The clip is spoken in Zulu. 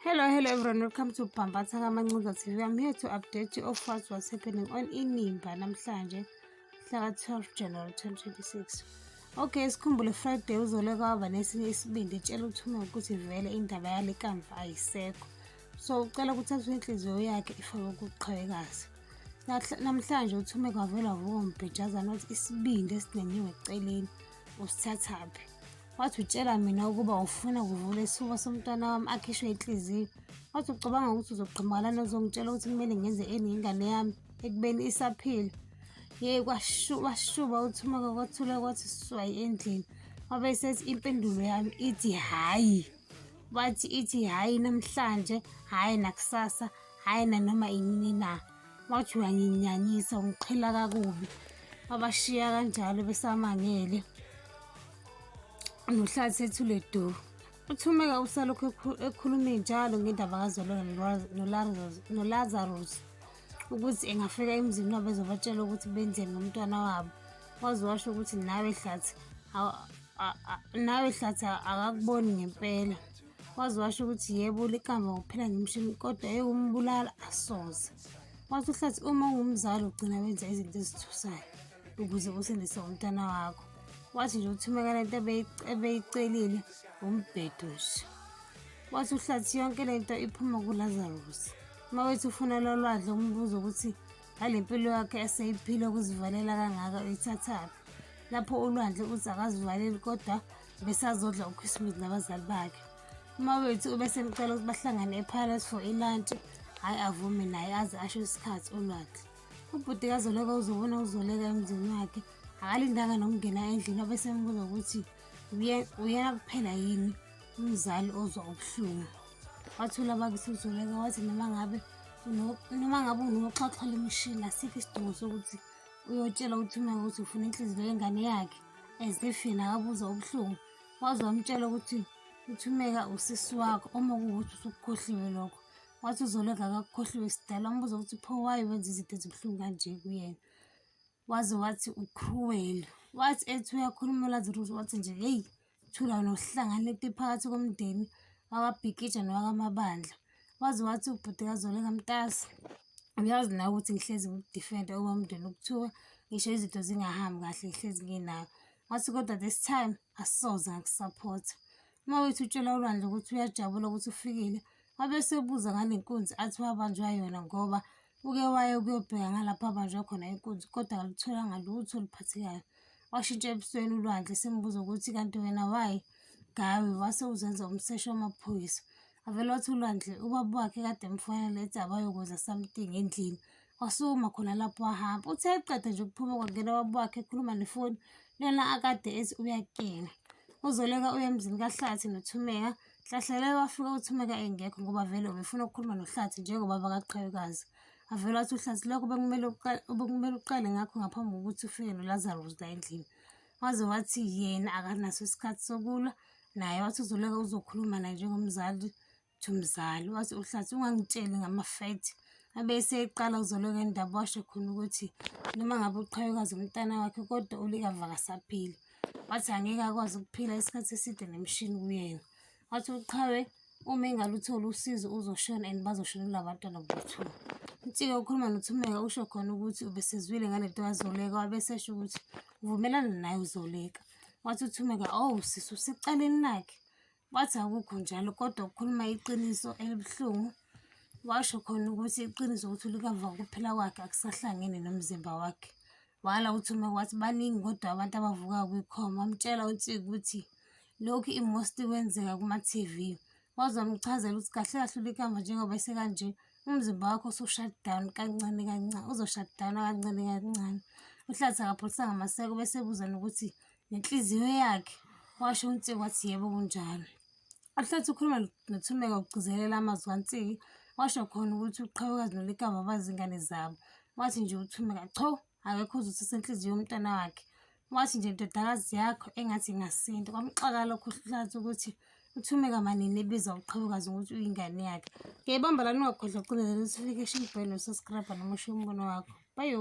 Hello everyone, welcome to Bhambatha Kamancuza TV. I'm here to update you of what's happening on Inimba namhlanje mhla 12 January 2026. Okay, sikhumbule Friday uzoleka kwaba nesinye isibindi etshela uThuma ukuthi vele indaba yale kamva ayisekho. So ucela ukuthi athathe inhliziyo yakhe ifake ukuqhawekazi. Namhlanje uThuma kwavela ngombhejazana wathi isibindi esinenyiwe eceleni usithathaphi. Wathi utshela mina ukuba ufuna kuvula isifuba somntwana wami akhishwe inhliziyo. Wathi ucabanga ukuthi uzogqamalana uzongitshela ukuthi kumele ngenze ingane yami ekubeni isaphila. Yey kwashuba uThuma kwathula kwathi swayi endlini. Wabe sethi impendulo yami ithi hayi. Bathi ithi hayi namhlanje, hayi nakusasa, hayi nanoma inini na. Wathi uyanginyanyisa ungiqhela kakubi. Wabashiya kanjalo besamangele. Nohlathi ethule do. uThuma usalokhu ekhuluma njalo ngendaba kaZoleka noLazarus ukuthi engafika emzini wabo bezobatshela ukuthi benzeni ngomntwana wabo. Waze washo ukuthi nawe Hlathi akakuboni ngempela. Waze washo ukuthi yebo likamva kuphela ngemshini kodwa eyukumbulala asoze. Wathi uHlathi uma ungumzali ugcina wenza izinto ezithusayo ukuze usindise umntwana wakho. Wathi nje uThuma lento ebeyicelile umbhedo nje. Wathi uHlathi yonke lento iphuma kuLazarus. Uma wethu ufuna lolwadle umbuzo ukuthi ngale mpilo yakhe eseyiphila ukuzivalela kangaka uyithathaphi. Lapho ulwandle uthi akazivaleli kodwa besazodla uChristmas nabazali bakhe. Uma wethu ubesemcela ukuthi bahlangane ePalace for ilunch, hayi avume naye aze asho isikhathi ulwandle. Ubhuti kaZoleka uzobona uZoleka emzini wakhe. Akalindanga nokungena endlini wabesembuza ukuthi uyena kuphela yini umzali ozwa ubuhlungu. Wathula bakithi uZoleka wathi noma ngabe unoxhaxha lemishini asikho isidingo sokuthi uyotshela uThuma ukuthi ufuna inhliziyo yengane yakhe as if yena akabuza ubuhlungu. Waze wamtshela ukuthi uThuma usisi wakho uma kuwukuthi usukukhohliwe lokho. Wathi uZoleka akakukhohliwe sidala wambuza ukuthi pho why wenza izinto ezibuhlungu kanje kuyena. Waze wathi ucruel. Wathi ethi uyakhuluma uLazarus wathi nje hey thula nohlangana lento phakathi komndeni wakabhikija nowakamabandla. Waze wathi ubhuti kaZoleka mtasi uyazi nawe ukuthi ngihlezi ngikudefenda okwamndeni ukuthiwa ngisho izinto zingahambi kahle ngihlezi nginayo. Wathi kodwa this time asoze ngakusupport. Uma wethu utshela ulwandle ukuthi uyajabula ukuthi ufikile wabe sebuza ngale nkunzi athi wabanjwa yona ngoba uke waye ukuyobheka ngalapho abanjwa khona inkunzi kodwa alitholanga lutho luphathekayo. Washintsha ebusweni ulwandle sembuza ukuthi kanti wena why gawe wase uzenza umsesho wamaphoyisa. Avele wathi ulwandle ubaba wakhe kade emfonela ethi abayokwenza something endlini. Wasuma khona lapho wahamba. Uthe eqeda nje ukuphuma kwangena ubaba wakhe ekhuluma nefoni lena akade ethi uyakena. uZoleka uye emzini kaHlathi noThuma. Hlahlele wafika uThuma engekho ngoba vele ubefuna ukukhuluma noHlathi njengoba bakaqhawekazi. Avele wathi uHlathi lokho bekumele uqale ngakho ngaphambi kokuthi ufike noLazarus la endlini. Waze wathi yena akanaso isikhathi sokulwa naye. Wathi uZoleka uzokhuluma naye njengomzali umzali. Wathi uHlathi ungangitsheli ngama-fact. Abese eqala uZoleka indaba washo khona ukuthi noma ngabe uqhawekazi umntana wakhe kodwa ulikava kasaphili. Wathi angeke akwazi ukuphila isikhathi eside nemishini kuyena. Wathi uqhawe uma engalutholi usizo uzoshona and bazoshonela abantwana bethu. Insika ukhuluma noThuma usho khona ukuthi ubesezwile ngalento kaZoleka wabesesho ukuthi uvumelana naye uZoleka. Wathi uThuma oh sisi usecaleni lakhe. Wathi akukho njalo kodwa ukukhuluma iqiniso elibuhlungu. Washo khona ukuthi iqiniso ukuthi ulikava kuphela kwakhe akusahlangene nomzimba wakhe. Wala uThuma wathi baningi kodwa abantu abavuka kwikhoma. Wamtshela uNtsika ukuthi lokhu imosti kwenzeka kuma-TV. Waze wamchazela ukuthi kahle kahle ulikamba njengoba esekanje umzimba wakho usu-shut down kancane kancane uzo-shut down kancane kancane. uHlathi akapholisanga amaseko bese buza nokuthi nenhliziyo yakhe. Washo uNtsika wathi yebo kunjalo. uHlathi ukhuluma noThuma ukugcizelela amazwi kaNtsika. Washo khona ukuthi uqhawekazi nolikava bazi ingane zabo. Wathi nje uThuma cho akekho uzothatha inhliziyo yomntwana wakhe. Wathi nje ndodakazi yakho engathi ngasinto. Kwamxaka lokho uHlathi ukuthi uThuma manini ebiza uqhawekazi ukuthi uyingane yakhe. Ngiyayibamba la ningakhohlwa ukucindezela notification bell no-subscribe noma ushiye umbono wakho. Bye.